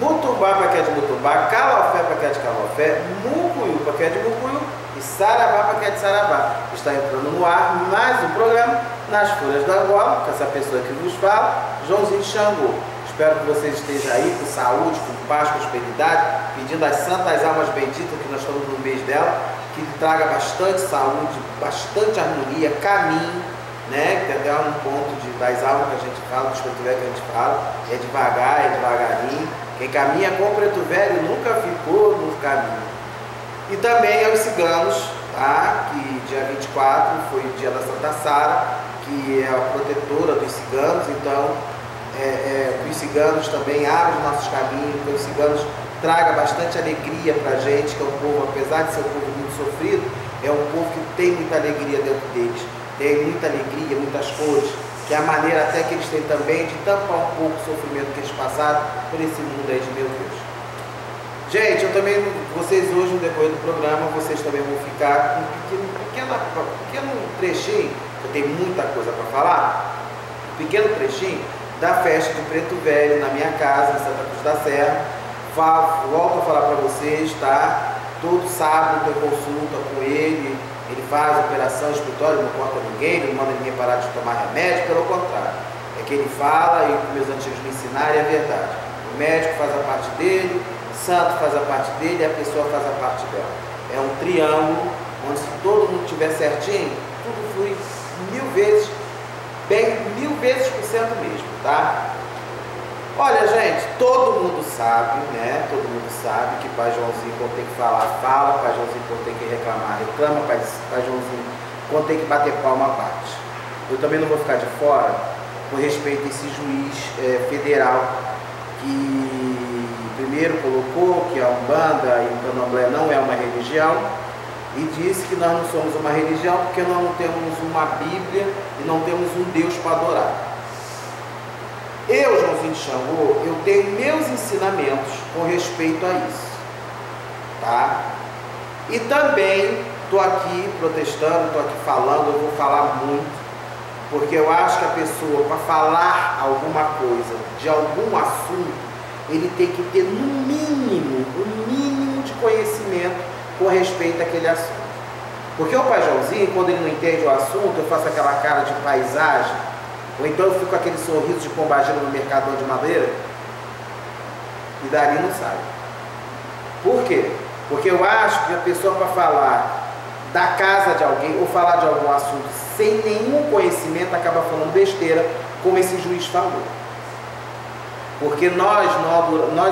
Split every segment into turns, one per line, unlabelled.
Mutumbá para quem é de Mutumbá, Calafé para quem é de Calafé, Mucuyu para quem é de Mucuyu e Saravá para quem é de Saravá. Está entrando no ar mais um programa Nas Folhas da Angola, com essa pessoa que vos fala, Joãozinho de Xangô. Espero que vocês estejam aí com saúde, com paz, com prosperidade, pedindo às santas almas benditas, que nós estamos no mês dela, que traga bastante saúde, bastante harmonia, caminho, né? Que até um ponto das almas que a gente fala, dos preto velho que a gente fala, é devagar, é devagarinho. Quem caminha com o preto velho nunca ficou no caminho. E também aos ciganos, tá? Que dia 24 foi o dia da Santa Sara, que é a protetora dos ciganos, então os ciganos também abrem os nossos caminhos, que os ciganos traga bastante alegria para a gente, que é um povo, apesar de ser um povo muito sofrido, é um povo que tem muita alegria dentro deles, tem muita alegria, muitas cores, que é a maneira até que eles têm também de tampar um pouco o sofrimento que eles passaram por esse mundo aí de meu Deus. Gente, eu também, vocês hoje no decorrer do programa, vocês também vão ficar com um pequeno trechinho, eu tenho muita coisa para falar, um pequeno trechinho da festa de Preto Velho na minha casa, em Santa Cruz da Serra. Volto a falar para vocês, tá? Todo sábado eu consulta com ele, ele faz operação, escritório, não corta ninguém, não manda ninguém parar de tomar remédio, pelo contrário. É que ele fala, e meus antigos me ensinaram, é a verdade. O médico faz a parte dele, o santo faz a parte dele e a pessoa faz a parte dela. É um triângulo, onde se todo mundo estiver certinho, tudo flui 1000 vezes, bem 1000 vezes por cento mesmo, tá? Olha, gente, todo mundo sabe, né? Todo mundo sabe que Pai Joãozinho, quando tem que falar, fala. Pai Joãozinho, quando tem que reclamar, reclama. Pai Joãozinho, quando tem que bater palma, bate. Eu também não vou ficar de fora por respeito a esse juiz federal que primeiro colocou que a Umbanda e o Candomblé não é uma religião e disse que nós não somos uma religião porque nós não temos uma Bíblia e não temos um Deus para adorar. Eu, Joãozinho de Xangô, eu tenho meus ensinamentos com respeito a isso, tá? E também estou aqui protestando, estou aqui falando, eu vou falar muito, porque eu acho que a pessoa, para falar alguma coisa, de algum assunto, ele tem que ter no mínimo, um mínimo de conhecimento com respeito àquele assunto. Porque o Pai Joãozinho, quando ele não entende o assunto, eu faço aquela cara de paisagem, ou então eu fico com aquele sorriso de pombagira no mercador de madeira, e dali não sai. Por quê? Porque eu acho que a pessoa, para falar da casa de alguém, ou falar de algum assunto sem nenhum conhecimento, acaba falando besteira, como esse juiz falou. Porque nós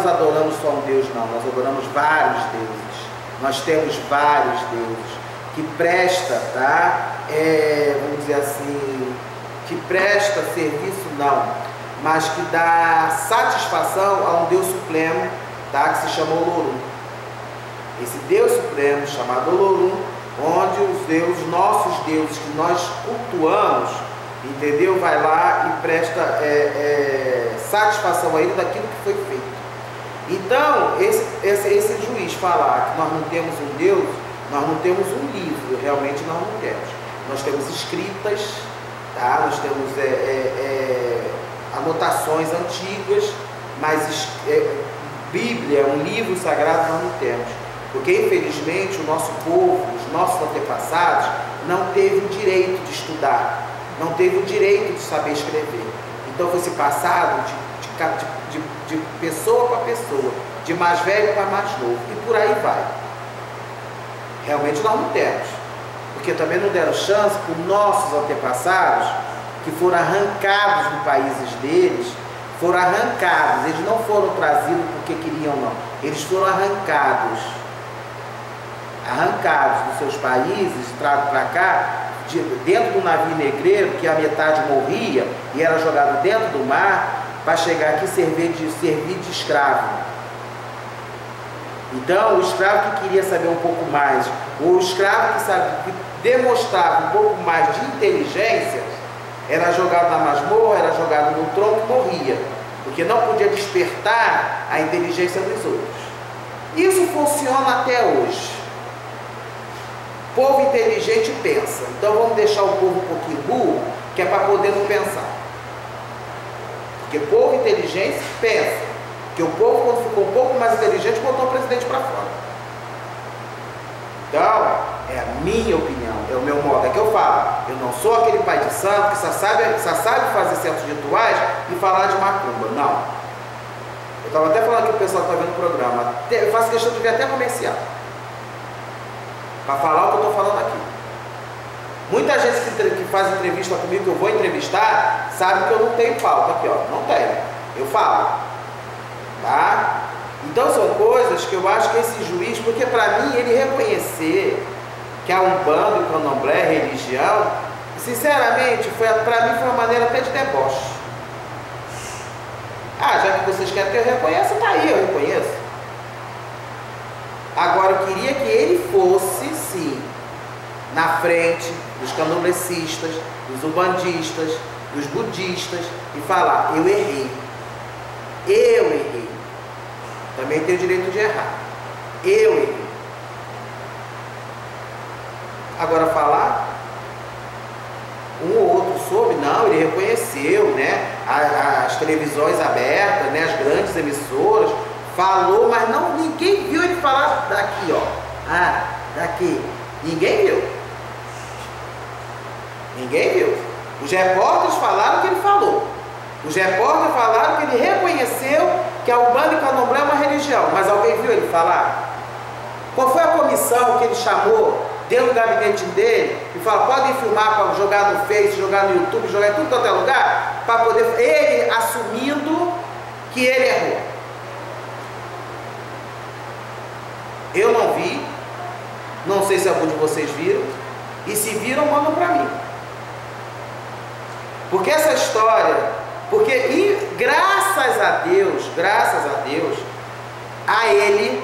adoramos só um Deus, não, nós adoramos vários deuses. Nós temos vários deuses que presta, tá? Vamos dizer assim, que presta serviço não, mas que dá satisfação a um Deus Supremo, tá? Que se chama Olorum. Esse Deus Supremo chamado Olorum, onde os deuses, nossos deuses que nós cultuamos, entendeu? Vai lá e presta satisfação a ele daquilo que foi feito. Então, esse juiz falar que nós não temos um Deus, nós não temos um livro, realmente nós não temos. Nós temos escritas, tá? Nós temos anotações antigas, mas Bíblia, um livro sagrado, nós não temos. Porque, infelizmente, o nosso povo, os nossos antepassados, não teve o direito de estudar, não teve o direito de saber escrever. Então, foi se passado de pessoa para pessoa, de mais velho para mais novo, e por aí vai. Realmente nós não temos. Porque também não deram chance para os nossos antepassados, que foram arrancados dos países deles, foram arrancados, eles não foram trazidos porque queriam, não. Eles foram arrancados dos seus países, trazidos para cá, dentro do navio negreiro, que a metade morria e era jogado dentro do mar, para chegar aqui e servir de escravo. Então, o escravo que queria saber um pouco mais, o escravo que demonstrava um pouco mais de inteligência, era jogado na masmorra, era jogado no tronco e morria, porque não podia despertar a inteligência dos outros. Isso funciona até hoje. O povo inteligente pensa, então vamos deixar o povo um pouquinho burro, que é para poder não pensar. Porque povo inteligente pensa, Porque o povo, quando ficou um pouco mais inteligente, botou o presidente para fora. Então, é a minha opinião, é o meu modo. É que eu falo, eu não sou aquele pai de santo que só sabe fazer certos rituais e falar de macumba. Não. Eu estava até falando que o pessoal está vendo o programa. Eu faço questão de ver até comercial, para falar o que eu estou falando aqui. Muita gente que faz entrevista comigo, que eu vou entrevistar, sabe que eu não tenho pauta aqui, ó. Não tenho. Eu falo. Tá? Então são coisas que eu acho que esse juiz, porque para mim ele reconhecer que a Umbanda e o Candomblé é religião, sinceramente, para mim foi uma maneira até de deboche. Ah, já que vocês querem que eu reconheça, tá aí, eu reconheço. Agora eu queria que ele fosse, sim, na frente dos candomblecistas, dos umbandistas, dos budistas e falar, eu errei. Eu errei. Também tenho o direito de errar. Eu errei. Agora falar, um ou outro soube, não, ele reconheceu, né? As televisões abertas, né? As grandes emissoras, falou, mas não, ninguém viu ele falar daqui, ó. Ah, daqui. Ninguém viu. Ninguém viu. Os repórteres falaram que ele falou. Os repórteres falaram que ele reconheceu que a Umbanda e o Candomblé é uma religião. Mas alguém viu ele falar? Qual foi a comissão que ele chamou dentro do gabinete dele e falou, podem filmar para jogar no Face, jogar no YouTube, jogar em tudo quanto é lugar, para poder... Ele assumindo que ele errou. Eu não vi. Não sei se algum de vocês viram. E se viram, mandam para mim. Porque essa história... Porque, e graças a Deus, a ele,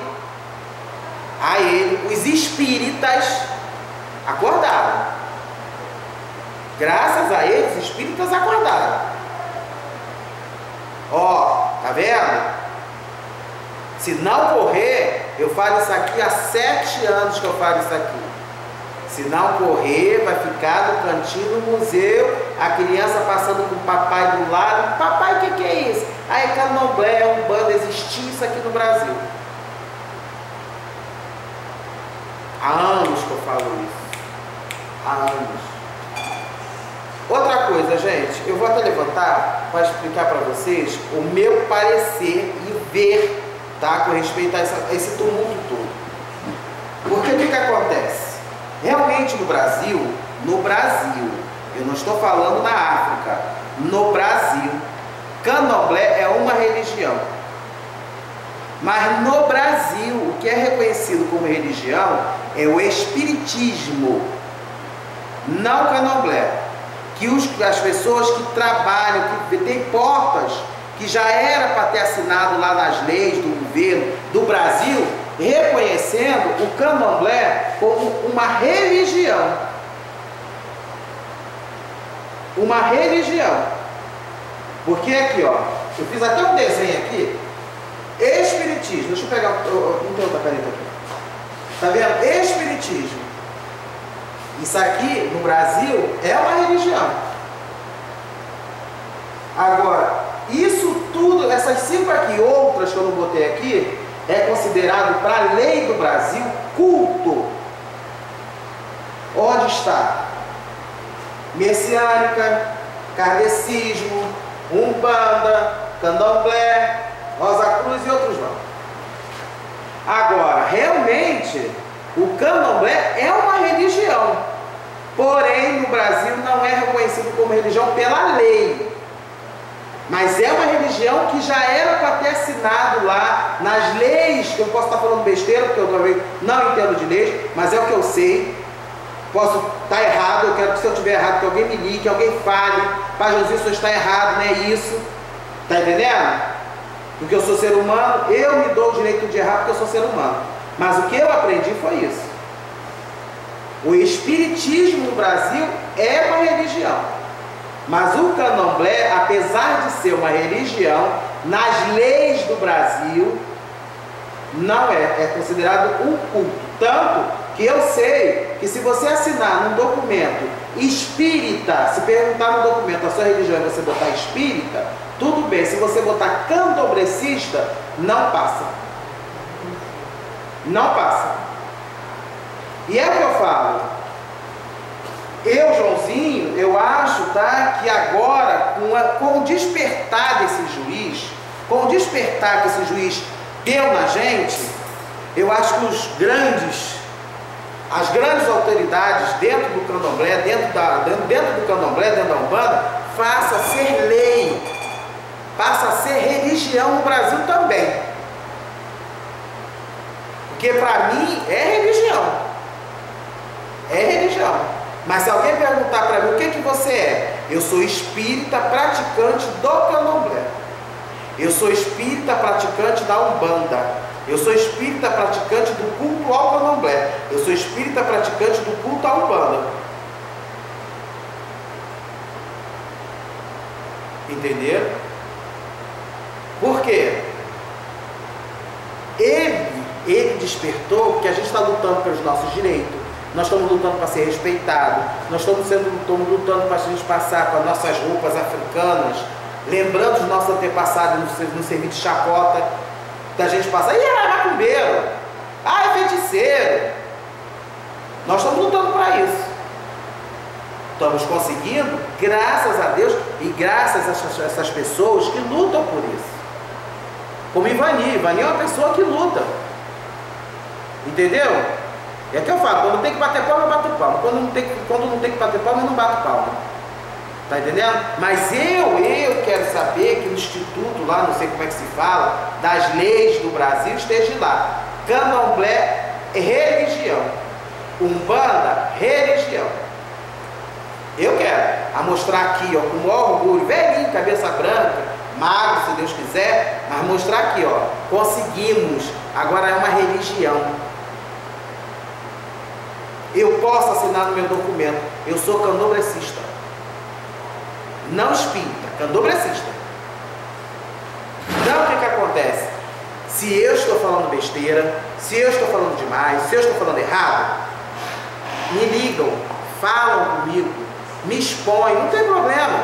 os espíritas acordaram. Graças a ele, os espíritas acordaram. Ó, tá vendo? Se não correr, eu falo isso aqui há 7 anos que eu falo isso aqui. Se não correr, vai ficar no cantinho do museu, a criança passando com o papai do lado. Papai, o que é isso? Aí Candomblé, Umbanda, existia isso aqui no Brasil. Há anos que eu falo isso. Há anos. Outra coisa, gente, eu vou até levantar para explicar para vocês o meu parecer e ver, tá, com respeito a esse tumulto todo. Porque o que acontece? Realmente no Brasil, eu não estou falando na África, no Brasil, Candomblé é uma religião. Mas no Brasil, o que é reconhecido como religião é o espiritismo, não o Candomblé. Que as pessoas que trabalham, que têm portas, que já era para ter assinado lá nas leis do governo do Brasil, reconhecendo o Candomblé como uma religião. Uma religião. Porque aqui, ó, eu fiz até um desenho aqui. Espiritismo. Deixa eu pegar, não tem outra caneta aqui. Tá vendo? Espiritismo. Isso aqui, no Brasil, é uma religião. Agora, isso tudo, essas 5 aqui, outras que eu não botei aqui, é considerado, para a lei do Brasil, culto. Onde está? Messiânica, kardecismo, Umbanda, Candomblé, Rosa Cruz e outros não. Agora, realmente, o Candomblé é uma religião. Porém, no Brasil não é reconhecido como religião pela lei. Mas é uma religião que já era para ter assinado lá nas leis, que eu posso estar falando besteira, porque eu também não entendo de leis, mas é o que eu sei. Posso estar errado, eu quero que se eu estiver errado, que alguém me ligue, que alguém fale, Pai Josinho, isso está errado, não é isso. Está entendendo? Porque eu sou ser humano, eu me dou o direito de errar porque eu sou ser humano. Mas o que eu aprendi foi isso. O espiritismo no Brasil é uma religião. Mas o Candomblé, apesar de ser uma religião, nas leis do Brasil, não é considerado um culto. Tanto que eu sei que se você assinar num documento espírita, se perguntar no documento a sua religião e você botar espírita, tudo bem. Se você botar candomblecista, não passa. Não passa. E é o que eu falo. Eu, Joãozinho, eu acho, tá, que agora, com o despertar desse juiz, com o despertar que esse juiz deu na gente, eu acho que as grandes autoridades dentro do candomblé, dentro do candomblé, dentro da Umbanda, passa a ser lei, passa a ser religião no Brasil também. Porque para mim é religião. É religião. Mas se alguém perguntar para mim o que você é, eu sou espírita praticante do candomblé. Eu sou espírita praticante da Umbanda. Eu sou espírita praticante do culto ao candomblé. Eu sou espírita praticante do culto à Umbanda. Entenderam? Por quê? Ele despertou porque a gente está lutando pelos nossos direitos. Nós estamos lutando para ser respeitado. Nós estamos lutando para a gente passar com as nossas roupas africanas, lembrando os nossos antepassados no serviço de chacota, da gente passar, é macumbeiro, é feiticeiro. Nós estamos lutando para isso. Estamos conseguindo, graças a Deus e graças a essas pessoas que lutam por isso. Como Ivani. Ivani é uma pessoa que luta. Entendeu? É que eu falo, quando tem que bater palma, eu bato palma. Quando não tem que bater palma, eu não bato palma. Tá entendendo? Mas eu quero saber que o Instituto lá, não sei como é que se fala, das leis do Brasil esteja lá. Candomblé é religião. Umbanda, religião. Eu quero a mostrar aqui, ó, com o maior orgulho, velhinho, cabeça branca, magro, se Deus quiser, mas mostrar aqui, ó, conseguimos, agora é uma religião. Eu posso assinar no meu documento, eu sou candomblecista. Não espírita, candomblecista. Então o que acontece? Se eu estou falando besteira, se eu estou falando demais, se eu estou falando errado, me ligam, falam comigo, me expõem, não tem problema.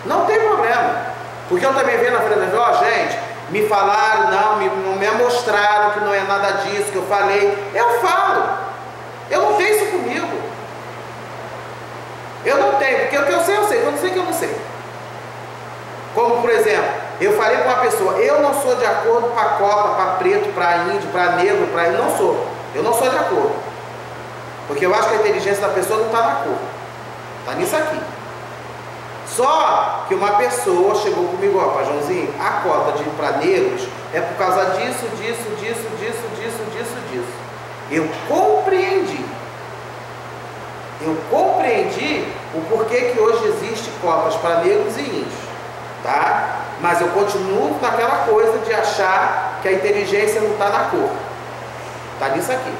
Não tem problema. Porque eu também venho na frente da gente, me falaram, não me mostraram que não é nada disso que eu falei. Eu falo. Eu não tenho isso comigo. Eu não tenho, porque o que eu sei, eu sei. Eu não sei que eu não sei. Como, por exemplo, eu falei com uma pessoa, eu não sou de acordo para cota, para preto, para índio, para negro, para... Eu não sou. Eu não sou de acordo. Porque eu acho que a inteligência da pessoa não está na cor. Está nisso aqui. Só que uma pessoa chegou comigo, ó, Joãozinho, a cota para negros é por causa disso. Eu compreendi o porquê que hoje existe cotas para negros e índios, tá? Mas eu continuo naquela coisa de achar que a inteligência não está na cor. Está nisso aqui.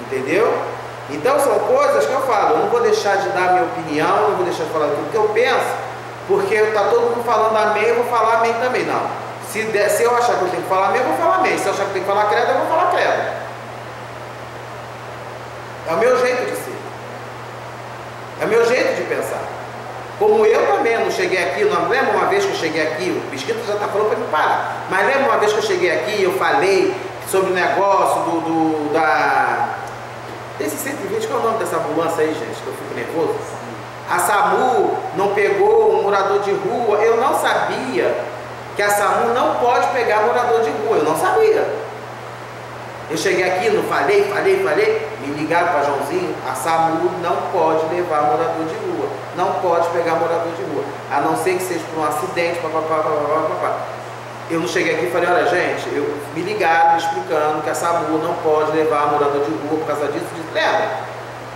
Entendeu? Então são coisas que eu falo, eu não vou deixar de dar minha opinião, não vou deixar de falar tudo que eu penso, porque está todo mundo falando amém, eu vou falar amém também. Não. Se eu achar que eu tenho que falar amém, eu vou falar amém. Se eu achar que eu tenho que falar credo, eu vou falar credo. É o meu jeito de ser. É o meu jeito de pensar. Como eu também não cheguei aqui, não lembra uma vez que eu cheguei aqui, o Mesquita já está falando para me parar, mas lembra uma vez que eu cheguei aqui, eu falei sobre o negócio desse 120, qual é o nome dessa ambulância aí, gente, que eu fico nervoso? A SAMU não pegou um morador de rua. Eu não sabia que a SAMU não pode pegar morador de rua, eu não sabia. Eu cheguei aqui, não falei, me ligaram para Joãozinho, a SAMU não pode levar morador de rua, não pode pegar morador de rua, a não ser que seja por um acidente, papapá. Eu não cheguei aqui e falei, olha gente, me ligaram me explicando que a SAMU não pode levar morador de rua por causa disso. Lembra?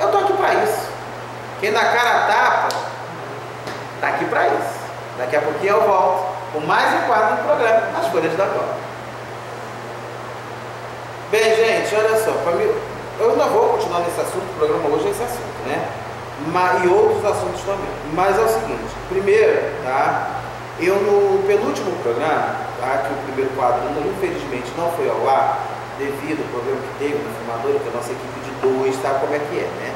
Eu estou aqui para isso. Quem dá cara a tapa, está aqui para isso. Daqui a pouquinho eu volto com mais um quadro do programa, As Folhas da Glória. Bem, gente, olha só, eu ainda vou continuar nesse assunto, o programa hoje é esse assunto, né? E outros assuntos também. Mas é o seguinte, primeiro, tá? Eu no penúltimo programa, tá? Que o primeiro quadro, infelizmente, não foi ao ar, devido ao problema que teve no filmador, que a nossa equipe de 2 sabe como é que é, né?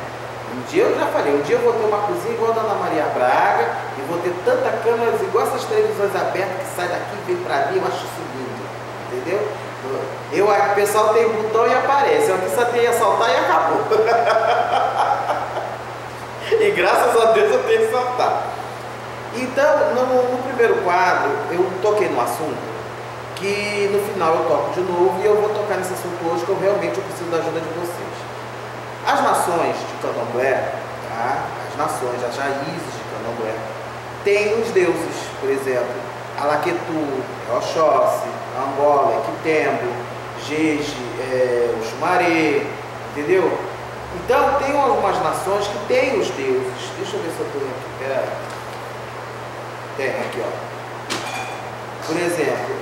Um dia eu já falei, um dia eu vou ter uma cozinha igual a da Ana Maria Braga e vou ter tanta câmeras igual essas televisões abertas que sai daqui e vem pra mim, eu acho isso lindo, entendeu? O pessoal tem botão e aparece, eu aqui só tenho que saltar e acabou. E graças a Deus eu tenho que saltar. Então, no primeiro quadro, eu toquei no assunto que no final eu toco de novo e eu vou tocar nesse assunto hoje que eu realmente preciso da ajuda de vocês. As nações de Candomblé, tá? As nações, as raízes de Candomblé, têm os deuses, por exemplo, Alaquetu, Oxóssi, Angola, Quitembo, Jeje, Oxumaré, entendeu? Então, tem algumas nações que têm os deuses. Deixa eu ver se eu tenho aqui, pera. Tem aqui, ó. Por exemplo,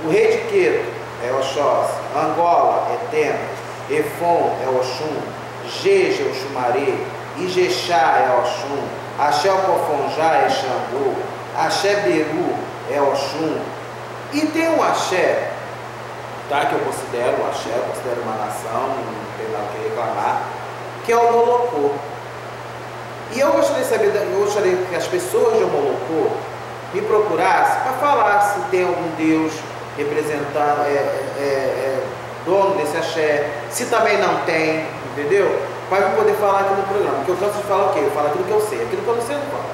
o rei de Queto é Oxóssi, Angola é Tempo, Efon é Oxum, Jeje é Oxumaré, Ijexá é Oxum, Axé Ocofonjá é Xangô, Axé Beru é Oxum, e tem um Axé, tá, que eu considero um Axé, eu considero uma nação, não tem nada que reclamar, que é o Molocô. E eu gostaria de saber, eu gostaria que as pessoas de Molocô me procurassem para falar se tem algum Deus representando, dono desse axé, se também não tem, entendeu? Para eu poder falar aqui no programa, porque eu canso de falar o quê? Eu falo aquilo que eu sei, aquilo que eu não sei eu não falo.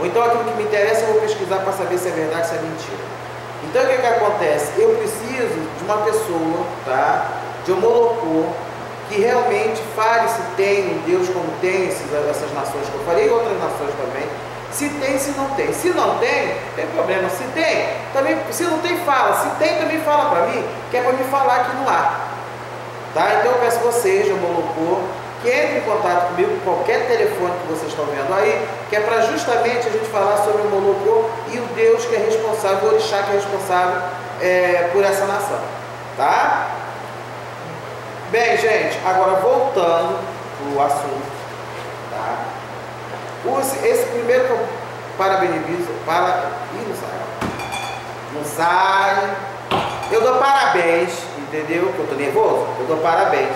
Ou então aquilo que me interessa eu vou pesquisar para saber se é verdade, se é mentira. Então o que acontece? Eu preciso de uma pessoa, tá? De Molocô, que realmente fale se tem um Deus como tem essas nações que eu falei, e outras nações também. Se tem, se não tem. Se não tem problema. Se tem, também, se não tem, fala. Se tem, também fala para mim, que é para me falar aqui no ar. Tá? Então eu peço vocês, de Molocô, que entrem em contato comigo, qualquer telefone que vocês estão vendo aí, que é para justamente a gente falar sobre o Molocô e o Deus que é responsável, o orixá que é responsável por essa nação. Tá? Bem, gente, agora voltando pro assunto, tá? Esse primeiro que eu parabenizo, não sai. Não sai. Eu dou parabéns, entendeu? Porque eu tô nervoso. Eu dou parabéns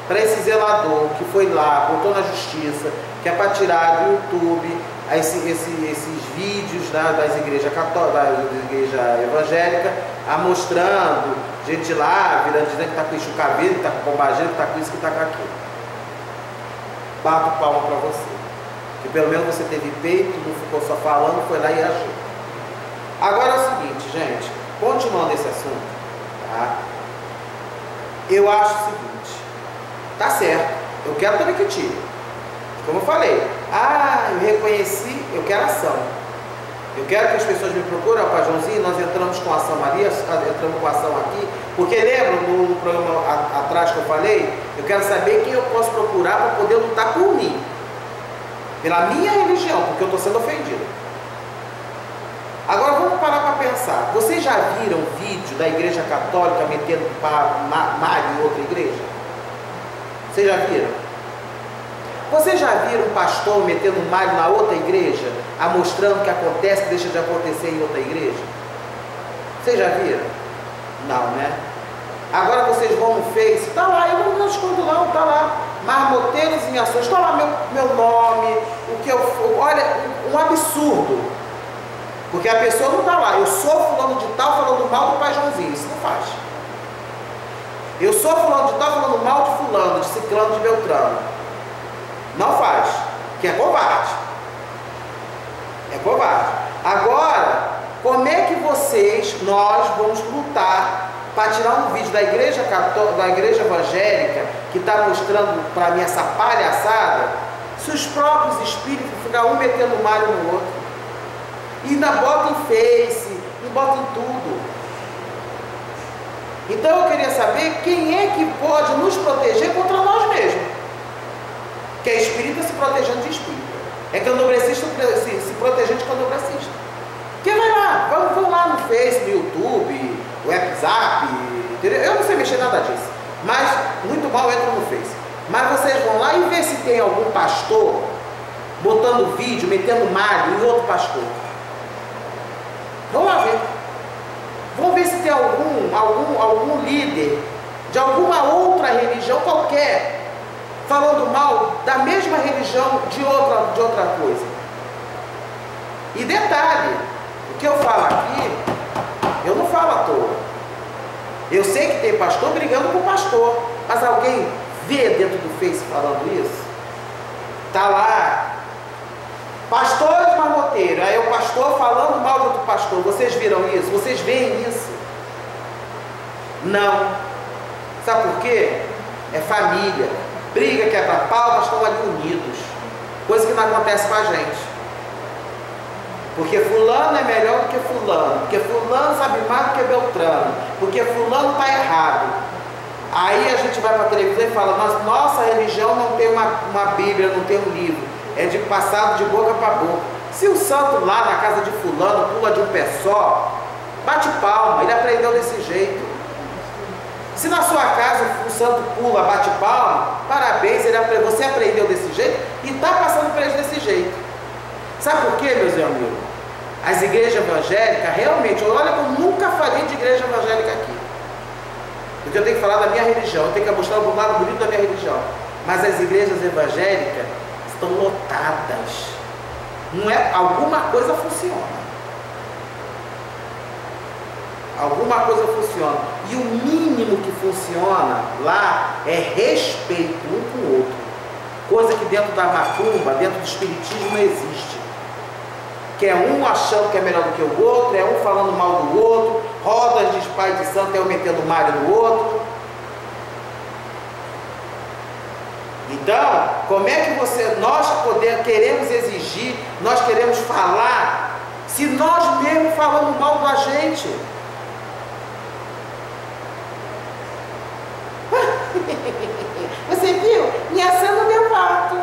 para esse zelador que foi lá, botou na justiça, que é para tirar do YouTube esses vídeos das igrejas católicas, da igreja evangélica, mostrando gente lá, dizendo que tá com isso cabelo, que tá com bombageiro, que tá com isso, que tá com aquilo. Bato palma para você. Que pelo menos você teve peito, não ficou só falando, foi lá e agiu. Agora é o seguinte, gente, continuando esse assunto, tá? Eu acho o seguinte, tá certo, eu quero também que tire. Como eu falei, eu reconheci, eu quero ação. Eu quero que as pessoas me procurem, ó, Joãozinho, nós entramos com ação ali, entramos com ação aqui, porque lembra no programa atrás que eu falei, eu quero saber quem eu posso procurar para poder lutar por mim. Pela minha religião, porque eu estou sendo ofendido. Agora vamos parar para pensar. Vocês já viram vídeo da igreja católica metendo malho em outra igreja? Vocês já viram? Vocês já viram um pastor metendo malho na outra igreja, mostrando o que acontece, que deixa de acontecer em outra igreja? Vocês já viram? Não, né? Agora vocês vão no Face, tá lá, eu não escondo não, tá lá. Marmoteiros em ações, está lá meu nome, olha, um absurdo, porque a pessoa não está lá, eu sou fulano de tal falando mal do pai Joãozinho, isso não faz. Eu sou fulano de tal falando mal de fulano, de ciclano, de beltrano, não faz, que é covarde, Agora, como é que nós vamos lutar para tirar um vídeo da igreja católica, da igreja evangélica, que está mostrando para mim essa palhaçada, se os próprios espíritos ficam um metendo malho no outro, e ainda botam em Face, e botam em tudo. Então eu queria saber quem é que pode nos proteger contra nós mesmos, que é espírita se protegendo de espírita, é candomblessista se protegendo de candomblessista. Quem vai lá? Vão lá no Face, no YouTube, o WhatsApp, entendeu? Eu não sei mexer nada disso, mas muito mal entra no Face. Mas vocês vão lá e ver se tem algum pastor botando vídeo, metendo malho em outro pastor. Vão lá ver. Vamos ver se tem algum líder de alguma outra religião qualquer falando mal da mesma religião de outra coisa. E detalhe, o que eu falo aqui, eu não falo à toa. Eu sei que tem pastor brigando com pastor, mas alguém vê dentro do Face falando isso? Tá lá, pastores marmoteiros, aí o pastor falando mal de outro pastor. Vocês viram isso? Vocês veem isso? Não. Sabe por quê? É família. Briga, quebra-pau, mas estão ali unidos. Coisa que não acontece com a gente. Porque fulano é melhor do que fulano. Porque fulano sabe mais do que Beltrano. Porque fulano está errado. Aí a gente vai para a televisão e fala, mas nossa religião não tem uma Bíblia, não tem um livro. É de passado de boca para boca. Se o santo lá na casa de fulano pula de um pé só, bate palma, ele aprendeu desse jeito. Se na sua casa o santo pula, bate palma, parabéns, você aprendeu desse jeito e está passando para eles desse jeito. Sabe por quê, meus amigos? As igrejas evangélicas, realmente, olha que eu nunca falei de igreja evangélica aqui. Porque eu tenho que falar da minha religião, eu tenho que mostrar o lado bonito da minha religião. Mas as igrejas evangélicas estão lotadas. Não é, alguma coisa funciona. Alguma coisa funciona. E o mínimo que funciona lá é respeito um com o outro. Coisa que dentro da macumba, dentro do espiritismo não existe. Que é um achando que é melhor do que o outro, é um falando mal do outro, rodas de pai de santo, é um metendo malho no outro. Então, como é que nós queremos exigir, nós queremos falar, se nós mesmos falamos mal da gente? Você viu? Minha ação não deu parto.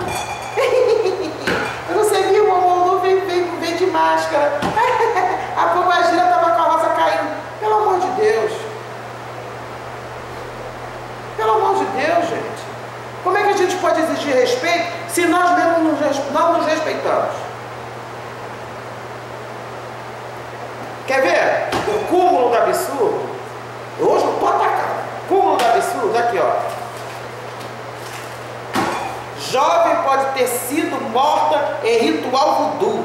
Você viu? O Momolu veio de máscara. A pombagira estava com a rosa caindo. Pelo amor de Deus. Pelo amor de Deus, gente. Como é que a gente pode exigir respeito se nós mesmos não nos respeitamos? Quer ver? O cúmulo do absurdo? Hoje eu estou atacado. Cúmulo do absurdo, aqui ó. Jovem pode ter sido morta em ritual voodoo.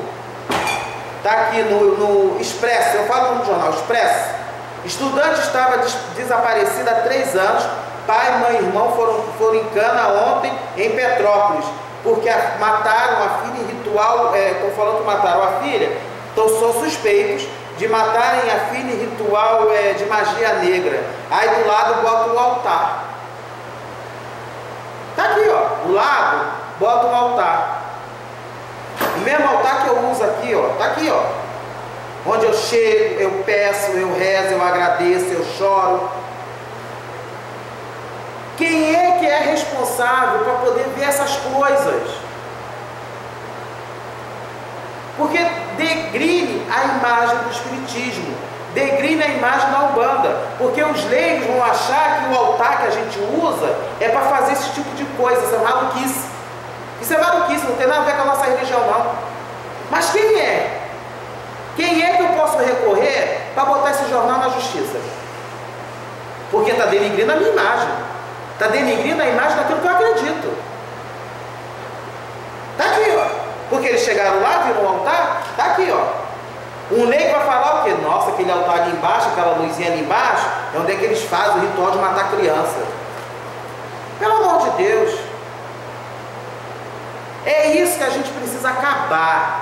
Está aqui no Expresso, eu falo no jornal Expresso. Estudante estava desaparecida há 3 anos. Pai, mãe e irmão foram em cana ontem em Petrópolis, porque mataram a filha em ritual. Estou falando que mataram a filha, então são suspeitos de matarem a filha em ritual de magia negra. Aí do lado bota um altar. Tá aqui, ó, do lado bota um altar. O mesmo altar que eu uso aqui, ó, tá aqui, ó. Onde eu chego, eu peço, eu rezo, eu agradeço, eu choro. Quem é que é responsável para poder ver essas coisas? Porque degrine a imagem do espiritismo, degrine a imagem da Umbanda, porque os leigos vão achar que o altar que a gente usa é para fazer esse tipo de coisa. Isso é maluquice. Isso é maluquice, não tem nada a ver com a nossa religião, não. Mas quem é? Quem é que eu posso recorrer para botar esse jornal na justiça? Porque está denigrindo a minha imagem. Está denigrindo a imagem daquilo que eu acredito. Está aqui, ó. Porque eles chegaram lá, viram um altar, está aqui, ó. Um leigo vai falar o quê? Nossa, aquele altar ali embaixo, aquela luzinha ali embaixo, é onde é que eles fazem o ritual de matar criança. Pelo amor de Deus. É isso que a gente precisa acabar.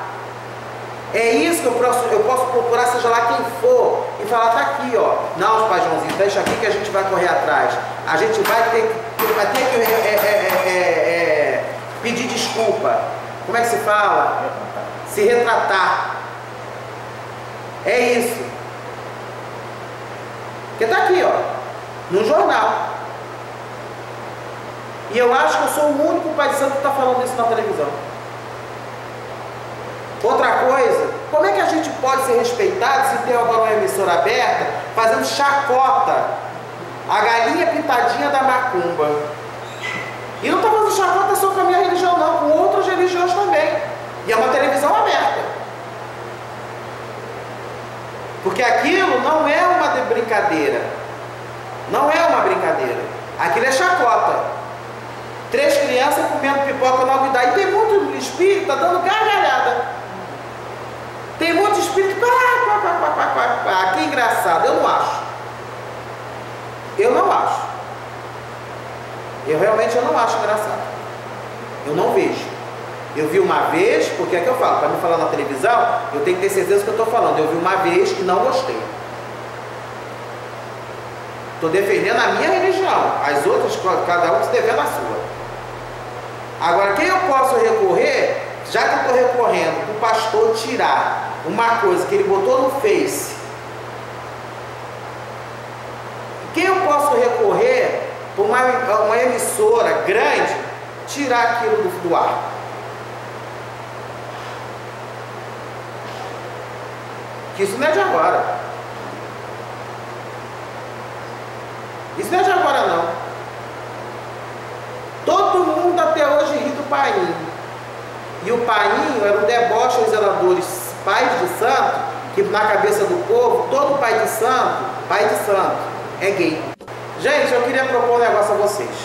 É isso que eu posso procurar, seja lá quem for, e falar, tá aqui, ó. Não, pai Joãozinho, deixa aqui que a gente vai correr atrás. A gente vai ter que pedir desculpa. Como é que se fala? Se retratar. É isso. Porque tá aqui, ó, no jornal. E eu acho que eu sou o único pai de santo que está falando isso na televisão. Outra coisa, como é que a gente pode ser respeitado se tem agora uma emissora aberta fazendo chacota, a galinha pintadinha da macumba? E não está fazendo chacota só com a minha religião não, com outras religiões também. E é uma televisão aberta. Porque aquilo não é uma brincadeira. Não é uma brincadeira. Aquilo é chacota. 3 crianças comendo pipoca na unidade. E tem muito espírito dando gargalhada. Tem muito espírito. Que engraçado. Eu não acho. Eu não acho. Eu realmente não acho engraçado. Eu não vejo. Eu vi uma vez, porque é que eu falo, para me falar na televisão, eu tenho que ter certeza do que eu estou falando. Eu vi uma vez e não gostei. Estou defendendo a minha religião. As outras, cada um se defende a sua. Agora, quem eu posso recorrer, já que eu estou recorrendo para o pastor tirar uma coisa que ele botou no Face, quem eu posso recorrer para uma emissora grande tirar aquilo do ar? Que isso não é de agora. Isso não é de agora, não. Todo mundo até hoje ri do painho. E o painho era um deboche aos zeladores pais de santo, que na cabeça do povo, todo pai de santo, é gay. Gente, eu queria propor um negócio a vocês.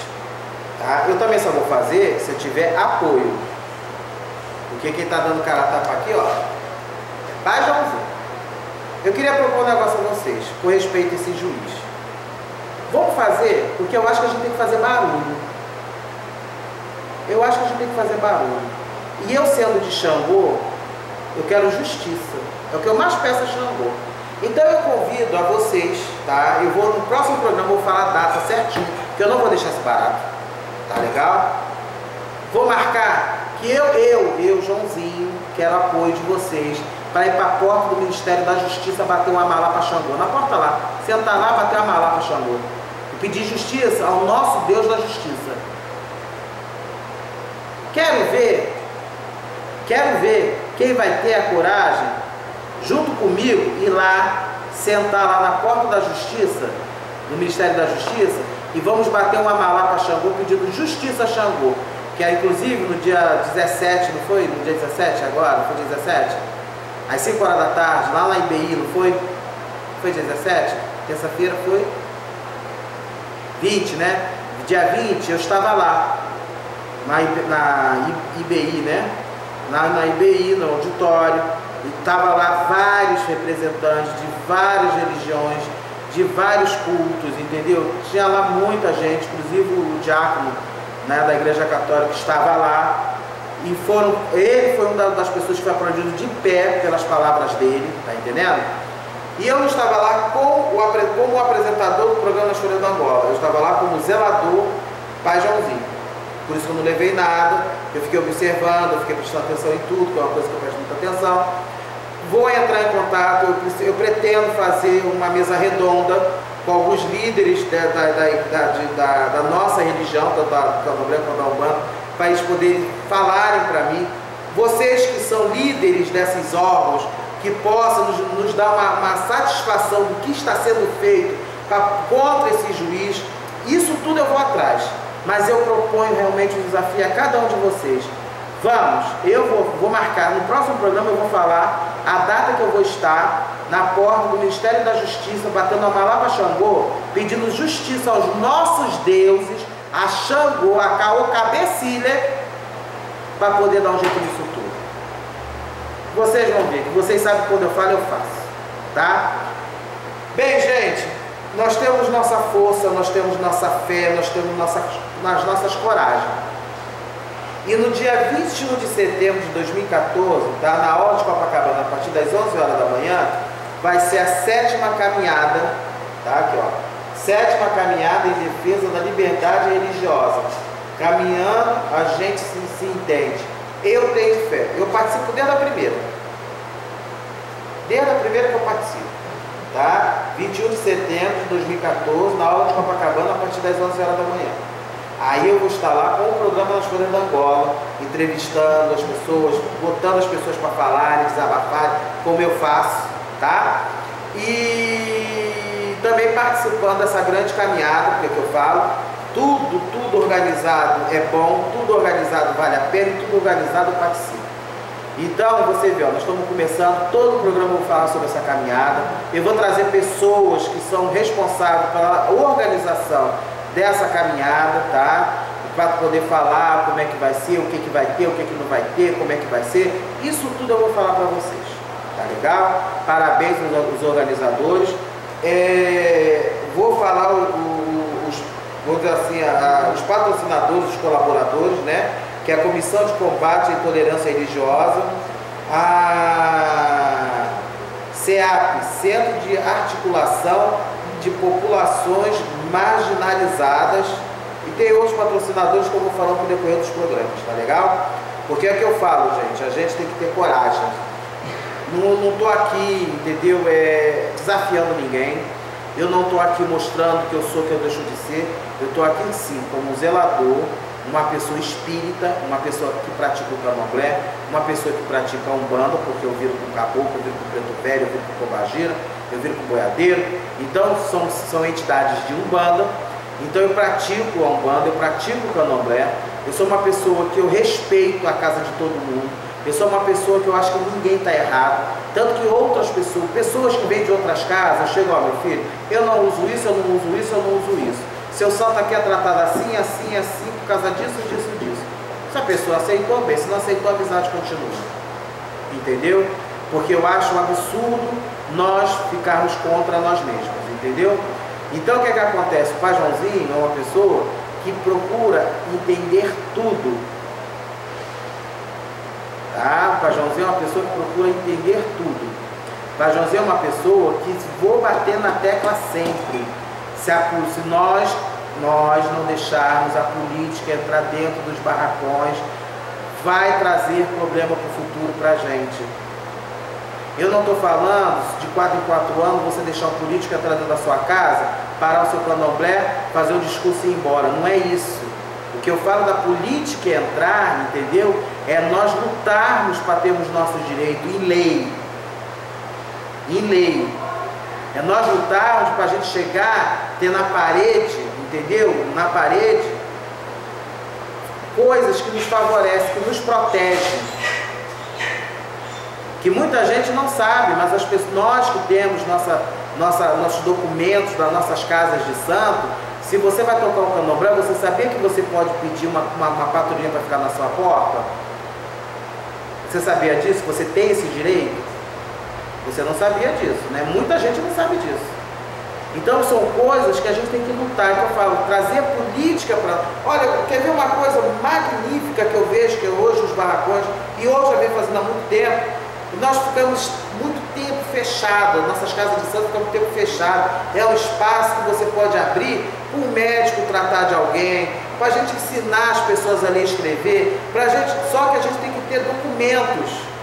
Tá? Eu também só vou fazer se eu tiver apoio. Porque quem está dando cara a tapa aqui, ó, é pai Joãozinho. Eu queria propor um negócio a vocês, com respeito a esse juiz. Vamos fazer, porque eu acho que a gente tem que fazer barulho. Eu acho que a gente tem que fazer barulho. E eu sendo de Xangô, eu quero justiça. É o que eu mais peço a Xangô. Então eu convido a vocês, tá? Eu vou no próximo programa, vou falar a data certinho, que eu não vou deixar esse barato. Tá legal? Vou marcar que eu, Joãozinho, quero apoio de vocês para ir para a porta do Ministério da Justiça bater uma mala para Xangô. Na porta lá, sentar lá, bater uma mala para Xangô. E pedir justiça ao nosso Deus da Justiça. Quero ver quem vai ter a coragem, junto comigo, ir lá, sentar lá na porta da Justiça, do Ministério da Justiça, e vamos bater uma mala para Xangô pedindo justiça a Xangô. Que é inclusive no dia 17, não foi? No dia 17 agora? Não foi dia 17? Às 5 horas da tarde, lá na IBI, não foi? Foi dia 17? Terça-feira foi 20, né? Dia 20 eu estava lá, na IBI, né? Na IBI, no auditório, e estava lá vários representantes de várias religiões, de vários cultos, entendeu? Tinha lá muita gente, inclusive o diácono, né, da Igreja Católica estava lá. E ele foi uma das pessoas que foi aplaudido de pé pelas palavras dele, tá entendendo? E eu não estava lá como o apresentador do programa Nas Folhas da Angola, eu estava lá como zelador pai Joãozinho. Por isso que eu não levei nada, eu fiquei observando, eu fiquei prestando atenção em tudo, que é uma coisa que eu presto muita atenção. Vou entrar em contato, eu pretendo fazer uma mesa redonda com alguns líderes da nossa religião, da Candomblé, da Umbanda, para eles poderem falarem para mim. Vocês que são líderes desses órgãos, que possam nos dar uma satisfação do que está sendo feito contra esse juiz, isso tudo eu vou atrás. Mas eu proponho realmente um desafio a cada um de vocês. Vamos, eu vou marcar, no próximo programa eu vou falar a data que eu vou estar na porta do Ministério da Justiça, batendo a mala para Xangô, pedindo justiça aos nossos deuses, a Xangô, a Caô Cabecilha, para poder dar um jeito nisso tudo. Vocês vão ver, que vocês sabem que quando eu falo, eu faço, tá? Bem, gente, nós temos nossa força, nós temos nossa fé, nós temos nossas coragens. E no dia 21 de setembro de 2014, tá, na hora de Copacabana, a partir das 11 horas da manhã, vai ser a 7ª caminhada, tá, aqui ó, 7ª caminhada em defesa da liberdade religiosa. Caminhando, a gente se entende. Eu tenho fé, eu participo desde a primeira. Desde a primeira que eu participo, tá? 21 de setembro de 2014, na aula de Copacabana, a partir das 11 horas da manhã. Aí eu vou estar lá com o programa Nas Folhas da Angola, entrevistando as pessoas, botando as pessoas para falarem, desabafarem, como eu faço, tá? E também participando dessa grande caminhada, porque eu falo, tudo organizado é bom, tudo organizado vale a pena, e tudo organizado eu participo. Então, você vê, ó, nós estamos começando, todo o programa eu vou falar sobre essa caminhada. Eu vou trazer pessoas que são responsáveis pela organização dessa caminhada, tá? Para poder falar como é que vai ser, o que vai ter, o que não vai ter, como é que vai ser. Isso tudo eu vou falar para vocês, tá legal? Parabéns aos organizadores. Vou falar vou dizer assim, os patrocinadores, os colaboradores, né? Que é a Comissão de Combate à Intolerância Religiosa, a CEAP, Centro de Articulação de Populações Marginalizadas, e tem outros patrocinadores que eu vou falar no decorrer dos programas, tá legal? Porque é que eu falo, gente, a gente tem que ter coragem. Não estou aqui, entendeu, desafiando ninguém. Eu não estou aqui mostrando que eu sou, que eu deixo de ser. Eu estou aqui sim como zelador, uma pessoa espírita, uma pessoa que pratica o candomblé, uma pessoa que pratica a umbanda, porque eu viro com o caboclo, eu viro com o preto velho, eu viro com o cobagira, eu viro com o boiadeiro. Então são entidades de umbanda. Então eu pratico a umbanda, eu pratico o candomblé. Eu sou uma pessoa que eu respeito a casa de todo mundo. Eu sou uma pessoa que eu acho que ninguém está errado. Tanto que outras pessoas que vêm de outras casas, chegam, ó, meu filho, eu não uso isso, eu não uso isso, eu não uso isso. Seu santo aqui é tratado assim, assim, assim, por causa disso, disso, disso. Se a pessoa aceitou, bem. Se não aceitou, a amizade continua. Entendeu? Porque eu acho um absurdo nós ficarmos contra nós mesmos. Entendeu? Então, o que é que acontece? O Pai Joãozinho é uma pessoa que procura entender tudo. Tá? O Pai Joãozinho é uma pessoa que procura entender tudo. O Pai Joãozinho é uma pessoa que vou bater na tecla sempre. Se nós não deixarmos a política entrar dentro dos barracões, vai trazer problema para o futuro para a gente. Eu não estou falando de 4 em 4 anos você deixar o político entrar dentro da sua casa, parar o seu candomblé, fazer um discurso e ir embora. Não é isso. O que eu falo da política entrar, entendeu? É nós lutarmos para termos nossos direitos em lei. Em lei. É nós lutarmos para a gente chegar, ter na parede, entendeu? Na parede, coisas que nos favorecem, que nos protegem. Que muita gente não sabe, mas nós que temos nossos documentos das nossas casas de santo, se você vai tocar um candomblé, você sabia que você pode pedir uma patrulhinha para ficar na sua porta? Você sabia disso? Você tem esse direito? Você não sabia disso, né? Muita gente não sabe disso. Então são coisas que a gente tem que lutar. Então eu falo, trazer política para... Olha, quer ver uma coisa magnífica que eu vejo, que hoje os barracões, e hoje eu venho fazendo há muito tempo, nós ficamos muito tempo fechados, nossas casas de santo ficam muito tempo fechadas. É um espaço que você pode abrir para um médico tratar de alguém, para a gente ensinar as pessoas a ler e escrever, só que a gente tem que ter documentos.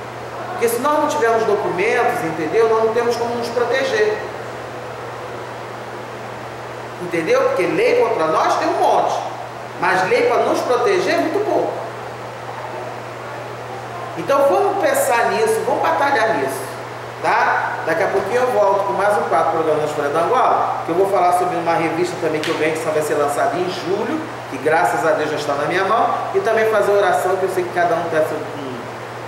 Porque se nós não tivermos documentos, entendeu? Nós não temos como nos proteger. Entendeu? Porque lei contra nós tem um monte, mas lei para nos proteger é muito pouco. Então vamos pensar nisso, vamos batalhar nisso, tá? Daqui a pouquinho eu volto com mais um quadro do programa Folha da Angola, que eu vou falar sobre uma revista também que eu ganhei, que só vai ser lançada em julho, que graças a Deus já está na minha mão, e também fazer oração, que eu sei que cada um tem um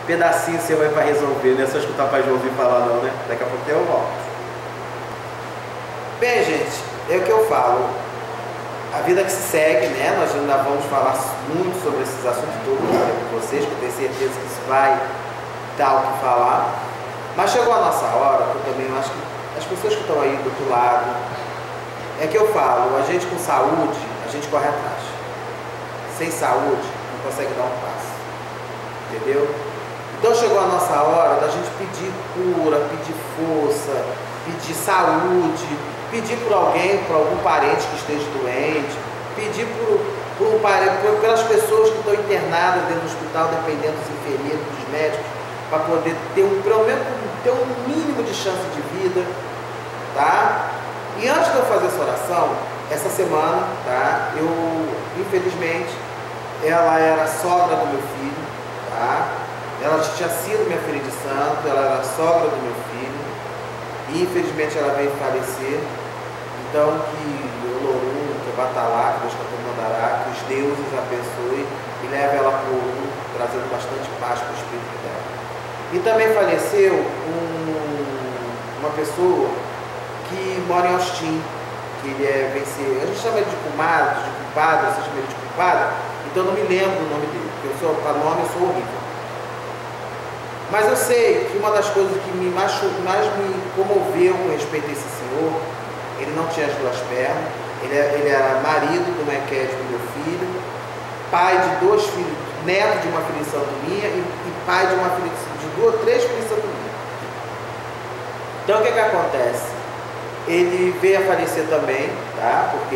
pedacinho seu aí para resolver, não é só escutar o Pai Joãozinho falar não, né? Daqui a pouquinho eu volto. Bem, gente, é o que eu falo. A vida que se segue, né? Nós ainda vamos falar muito sobre esses assuntos todos com vocês, que eu tenho certeza que isso vai dar o que falar. Mas chegou a nossa hora, que eu também acho que as pessoas que estão aí do outro lado, é que eu falo, a gente com saúde, a gente corre atrás. Sem saúde, não consegue dar um passo. Entendeu? Então chegou a nossa hora da gente pedir cura, pedir força, pedir saúde, pedir por alguém, por algum parente que esteja doente, pedir por um parente, pelas pessoas que estão internadas dentro do hospital, dependendo dos enfermeiros, dos médicos, para poder ter pelo menos ter um mínimo de chance de vida, tá? E antes de eu fazer essa oração, essa semana, tá? Eu, infelizmente, ela era sogra do meu filho, tá? Ela tinha sido minha filha de santo, ela era sogra do meu filho, e infelizmente ela veio falecer. Então, que o Lorum, que o Batalá, que Deus mandará, que os deuses abençoe e leve ela para o mundo, trazendo bastante paz para o espírito dela. E também faleceu uma pessoa que mora em Austin, que ele é vencer. A gente chama ele de culpado, você chama ele de culpado, então eu não me lembro do nome dele, porque para nome eu sou horrível. Mas eu sei que uma das coisas que mais me comoveu com respeito a esse senhor, ele não tinha as duas pernas, ele era marido do Mequete, do meu filho, pai de 2 filhos, neto de uma filha santo minha e pai de uma filha de 3 filhas santo minha. Então o que acontece? Ele veio a falecer também, tá? Porque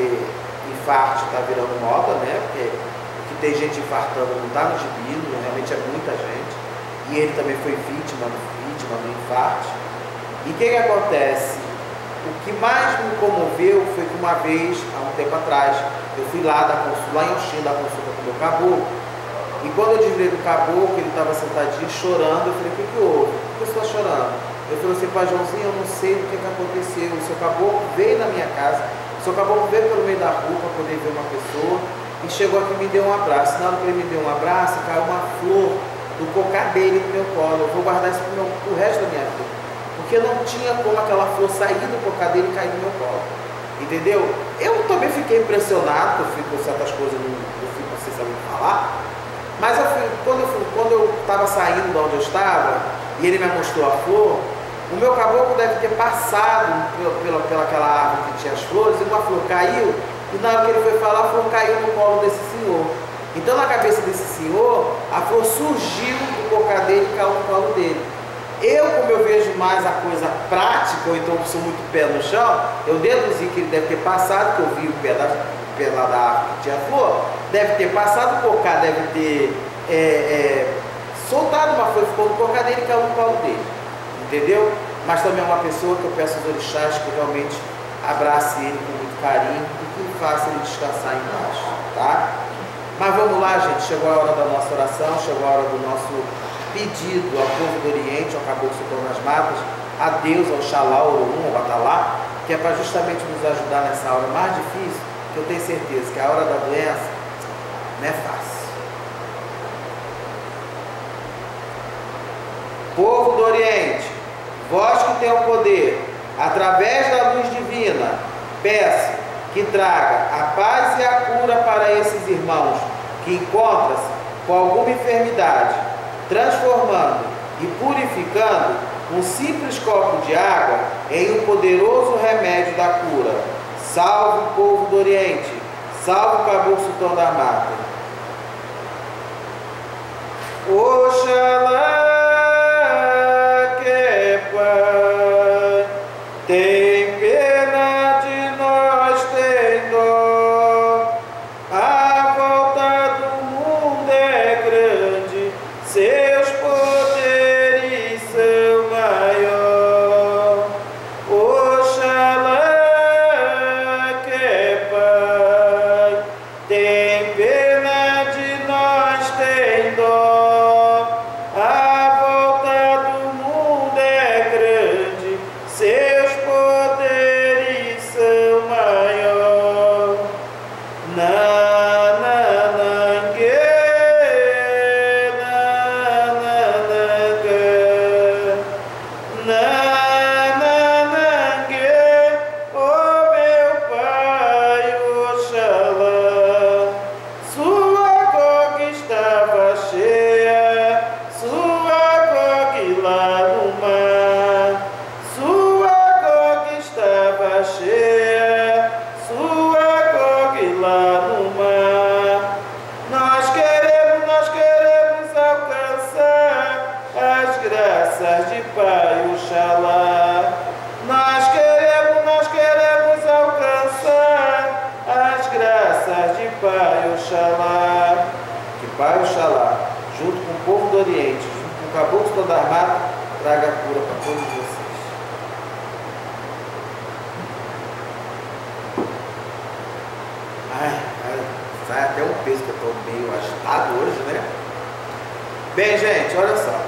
infarto está virando moda, né? Porque que tem gente infartando não está no gibi, realmente é muita gente. E ele também foi vítima do infarto. E o que acontece? O que mais me comoveu foi que uma vez, há um tempo atrás, eu fui lá em Austin, dar consulta com o meu caboclo. E quando eu desvirei do caboclo, ele estava sentadinho chorando. Eu falei: o que houve? Por que você está chorando? Eu falei assim: pai Joãozinho, eu não sei o que aconteceu. O seu caboclo veio na minha casa, o seu caboclo veio pelo meio da rua para poder ver uma pessoa e chegou aqui e me deu um abraço. Na hora que ele me deu um abraço, caiu uma flor do cocá dele no meu colo. Eu vou guardar isso pro resto da minha vida, porque não tinha como aquela flor sair do cocá dele e cair no meu colo. Entendeu? Eu também fiquei impressionado, eu fico com certas coisas, eu fico sem saber falar. Mas quando eu estava saindo de onde eu estava e ele me mostrou a flor, o meu caboclo deve ter passado pelaquela árvore que tinha as flores, e uma flor caiu, e na hora que ele foi falar, a flor caiu no colo desse senhor. Então, na cabeça desse senhor, a flor surgiu do cocá dele e caiu no colo dele. Como eu vejo mais a coisa prática, ou então sou muito pé no chão, eu deduzi que ele deve ter passado, que eu vi o pé lá da árvore que tinha flor, deve ter passado o cocá, deve ter soltado uma flor, ficou no cocá dele e caiu no colo dele. Entendeu? Mas também é uma pessoa que eu peço aos orixás que realmente abrace ele com muito carinho e que faça ele descansar embaixo, tá? Mas vamos lá, gente, chegou a hora da nossa oração, chegou a hora do nosso pedido ao povo do Oriente, ao Caboclo Sultão das Matas, a Deus, ao Xalá, ao Orum, ao Batalá, que é para justamente nos ajudar nessa hora mais difícil, que eu tenho certeza que a hora da doença não é fácil. Povo do Oriente, vós que tem o poder, através da luz divina, peço que traga a paz e a cura para esses irmãos que encontram-se com alguma enfermidade, transformando e purificando um simples copo de água em um poderoso remédio da cura. Salve o povo do Oriente, salve o Caboclo Sultão da Mata. Oxalá que Pai tem pena de nós, tem dó. A volta do mundo é grande, seus poderes são maior. Oxalá que Pai tem pena de nós, tem dó. A volta do mundo é grande, seus poderes são maior. Nanangue, nanangue, oh meu Pai, Oxalá. Sua coca estava cheia, sua coque lá no mar. Sua coca estava cheia, sua coque lá no mar. Nós queremos alcançar as graças de Pai Oxalá. Nós queremos alcançar as graças de Pai Oxalá. Que Pai Oxalá, junto com o povo do Oriente, junto com o Caboclo Sultão das Matas, traga cura para todos vocês. Sai até um peso que eu estou meio agitado hoje, né? Bem, gente, olha só.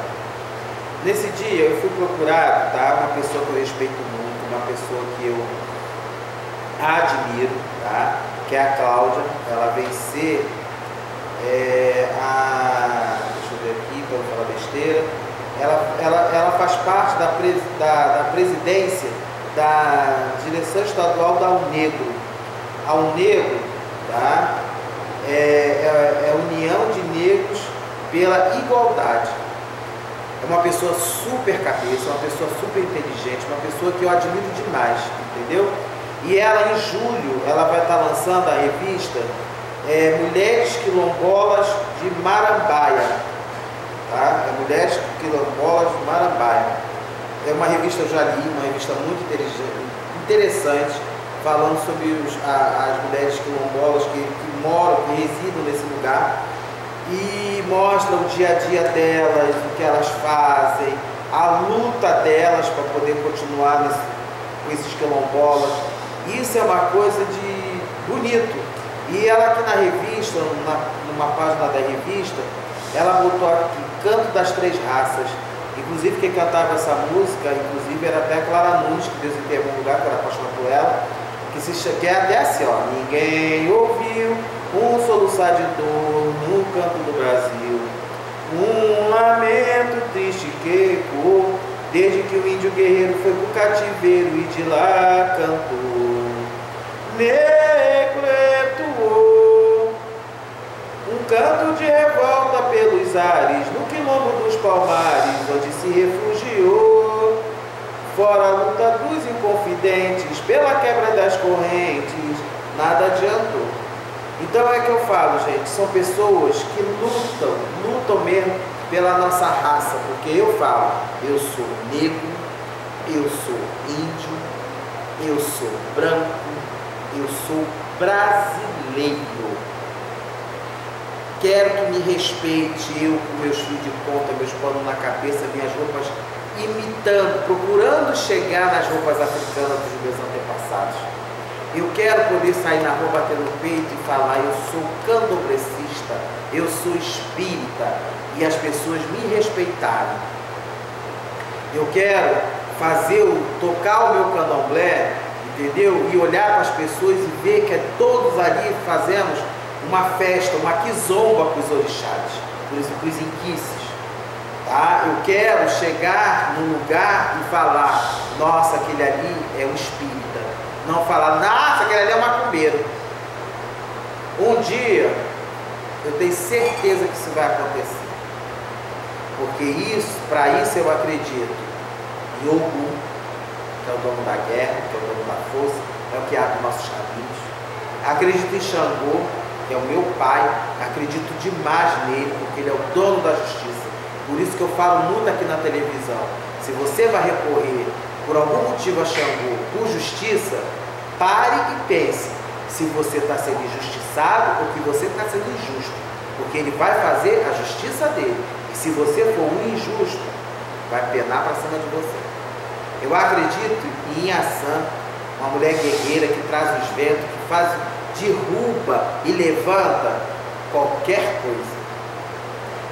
Nesse dia eu fui procurado, tá? Uma pessoa que eu respeito muito, uma pessoa que eu admiro, tá? Que é a Cláudia. Ela vem ser deixa eu ver aqui para não falar besteira. ela faz parte da presidência da direção estadual da UNEGRO. A UNEGRO, tá? É a União de Negros pela Igualdade. É uma pessoa super cabeça, uma pessoa super inteligente, uma pessoa que eu admiro demais, entendeu? E ela, em julho, ela vai estar lançando a revista Mulheres Quilombolas de Marambaia, tá? Mulheres Quilombolas de Marambaia. É uma revista, eu já li, uma revista muito interessante, falando sobre as mulheres quilombolas que moram, que residam nesse lugar, e mostra o dia a dia delas, o que elas fazem, a luta delas para poder continuar com esses quilombolas. Isso é uma coisa de bonito. E ela aqui na revista, numa página da revista, ela botou aqui Canto das Três Raças. Inclusive quem cantava essa música, inclusive era até a Clara Nunes, que Deus enterrou um lugar, que era apaixonado por ela, que é até assim, ó: ninguém ouviu um soluçar de dor no canto do Brasil, um lamento triste que ecoou, desde que o índio guerreiro foi pro cativeiro e de lá cantou. Negro ecoou um canto de revolta pelos ares, no quilombo dos Palmares, onde se refugiou. Fora a luta dos inconfidentes, pela quebra das correntes, nada adiantou. Então é que eu falo, gente, são pessoas que lutam mesmo pela nossa raça, porque eu falo, eu sou negro, eu sou índio, eu sou branco, eu sou brasileiro. Quero que me respeite, eu com meus fios de ponta, meus panos na cabeça, minhas roupas imitando, procurando chegar nas roupas africanas dos meus antepassados. Eu quero poder sair na rua, bater no peito e falar: eu sou candomblessista, eu sou espírita, e as pessoas me respeitarem. Eu quero tocar o meu candomblé, entendeu? E olhar para as pessoas e ver que todos ali fazemos uma festa, uma quizomba para os orixás, para os inquices. Tá? Eu quero chegar num lugar e falar: nossa, aquele ali é um espírita. Não falar: nossa, aquele ali é um macumbeiro. Um dia, eu tenho certeza que isso vai acontecer. Porque para isso eu acredito em Ogum, que é o dono da guerra, que é o dono da força, é o que abre nossos caminhos. Acredito em Xangô, que é o meu pai, acredito demais nele, porque ele é o dono da justiça. Por isso que eu falo muito aqui na televisão: se você vai recorrer por algum motivo a Xangô por justiça, pare e pense se você está sendo injustiçado ou que você está sendo injusto, porque ele vai fazer a justiça dele, e se você for um injusto, vai penar para cima de você. Eu acredito em Inhaçã, uma mulher guerreira que traz os ventos, que derruba e levanta qualquer coisa.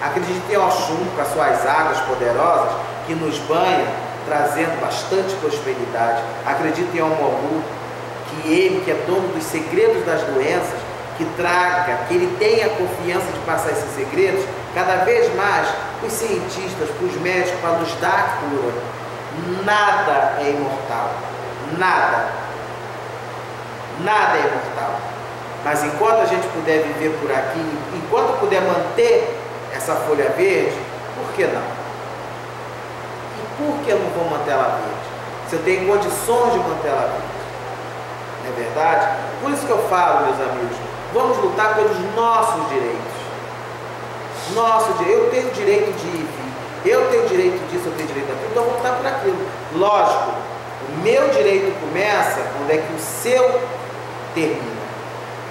Acredito em Oxum, com as suas águas poderosas, que nos banha, trazendo bastante prosperidade. Acredito em Omoru, que ele, que é dono dos segredos das doenças, que traga, que ele tenha confiança de passar esses segredos cada vez mais para os cientistas, para os médicos, para nos dar cura. Nada é imortal. Nada. Nada é imortal. Mas enquanto a gente puder viver por aqui, enquanto puder manter essa folha verde, por que não? E por que eu não vou manter ela verde? Se eu tenho condições de manter ela verde. Não é verdade? Por isso que eu falo, meus amigos, vamos lutar pelos nossos direitos. Eu tenho direito de ir, eu tenho direito disso, eu tenho direito daquilo, então eu vou lutar por aquilo. Lógico, o meu direito começa onde é que o seu termina.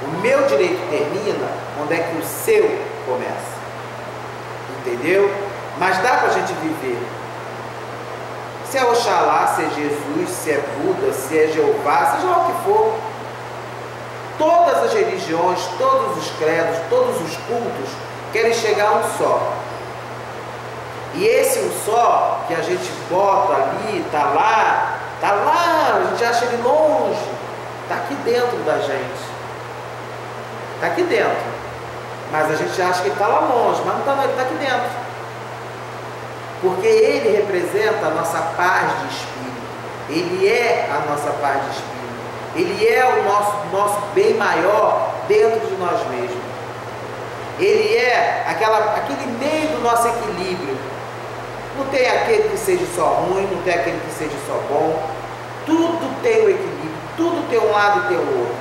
O meu direito termina onde é que o seu começa. Entendeu? Mas dá pra gente viver. Se é Oxalá, se é Jesus, se é Buda, se é Jeová, seja lá o que for. Todas as religiões, todos os credos, todos os cultos querem chegar a um só. E esse um só que a gente bota ali, tá lá, a gente acha ele longe, tá aqui dentro da gente. Tá aqui dentro. Mas a gente acha que ele está lá longe, mas não está, ele está aqui dentro. porque ele representa a nossa paz de espírito, ele é a nossa paz de espírito, ele é o nosso bem maior dentro de nós mesmos, ele é aquele meio do nosso equilíbrio. Não tem aquele que seja só ruim, não tem aquele que seja só bom, tudo tem o equilíbrio, tudo tem um lado e tem o outro.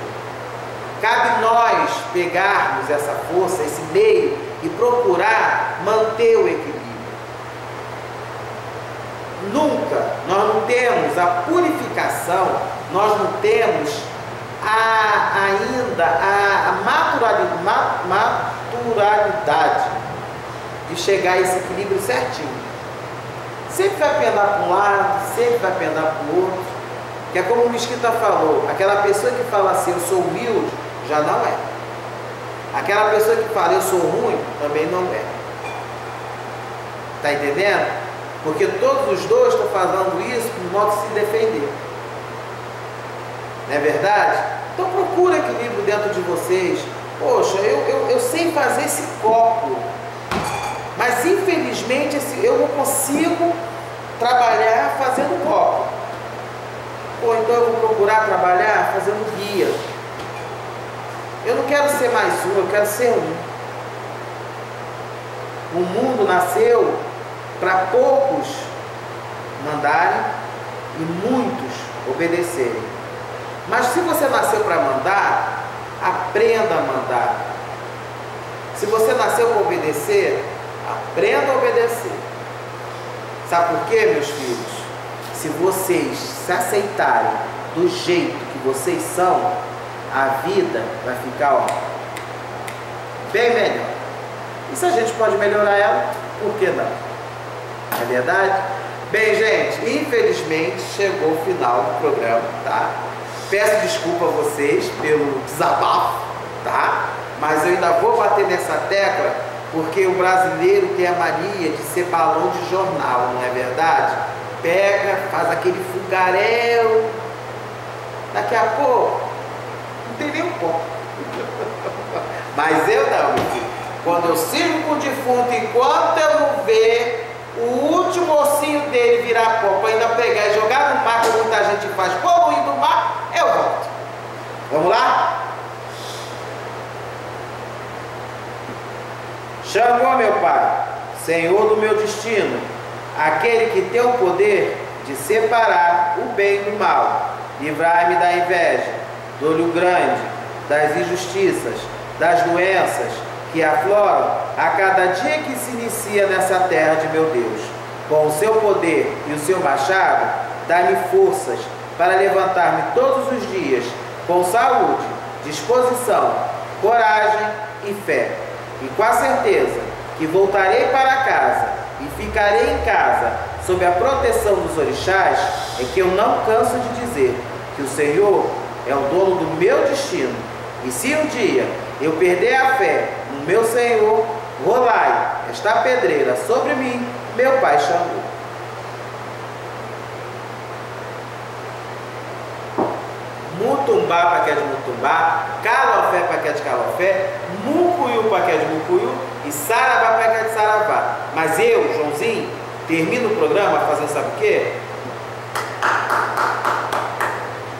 Cabe nós pegarmos essa força, esse meio e procurar manter o equilíbrio. Nunca, nós não temos a purificação, nós não temos ainda a maturalidade de chegar a esse equilíbrio certinho. Sempre vai penar para um lado, sempre vai penar para o outro. Que é como o Mesquita falou, aquela pessoa que fala assim, eu sou humilde, já não é. Aquela pessoa que fala, eu sou ruim, também não é. Está entendendo? Porque todos os dois estão fazendo isso por modo de se defender. Não é verdade? Então procura equilíbrio dentro de vocês. Poxa, eu sei fazer esse copo, mas infelizmente eu não consigo trabalhar fazendo copo. Pô, então eu vou procurar trabalhar fazendo guia. Eu não quero ser mais um, eu quero ser um. O mundo nasceu para poucos mandarem e muitos obedecerem. Mas se você nasceu para mandar, aprenda a mandar. Se você nasceu para obedecer, aprenda a obedecer. Sabe por quê, meus filhos? Se vocês se aceitarem do jeito que vocês são, a vida vai ficar bem melhor. E se a gente pode melhorar ela, por que não? É verdade? Bem, gente, infelizmente chegou o final do programa, tá? Peço desculpa a vocês pelo desabafo, tá? Mas eu ainda vou bater nessa tecla, porque o brasileiro tem a mania de ser balão de jornal, não é verdade? Pega, faz aquele fogaréu, daqui a pouco, não tem nem um pouco. Mas eu não, meu filho. Quando eu sirvo com o defunto, enquanto eu não ver o último ossinho dele virar pó, para ainda pegar e jogar no mar, como muita gente faz, como ir no mar, eu volto. Vamos lá? Xangô, meu pai, Senhor do meu destino, aquele que tem o poder de separar o bem do mal, livrai-me da inveja, do olho grande, das injustiças, das doenças que afloram a cada dia que se inicia nessa terra de meu Deus. Com o seu poder e o seu machado, dá-me forças para levantar-me todos os dias com saúde, disposição, coragem e fé. E com a certeza que voltarei para casa e ficarei em casa sob a proteção dos orixás, é que eu não canso de dizer que o Senhor é o dono do meu destino. E se um dia eu perder a fé no meu Senhor, rolai esta pedreira sobre mim, meu pai Xangô. Mutumbá para que é de Mutumbá, Calofé para que é de Calofé, Mucuyu para que é de Mucuyu e Saravá para que é de Saravá. Mas eu, Joãozinho, termino o programa fazendo sabe o quê?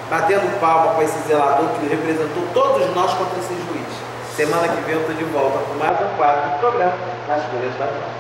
Batendo palma para esse zelador que representou todos nós contra esse juiz. Semana que vem eu estou de volta com mais um quadro do programa Nas Folhas da Mão.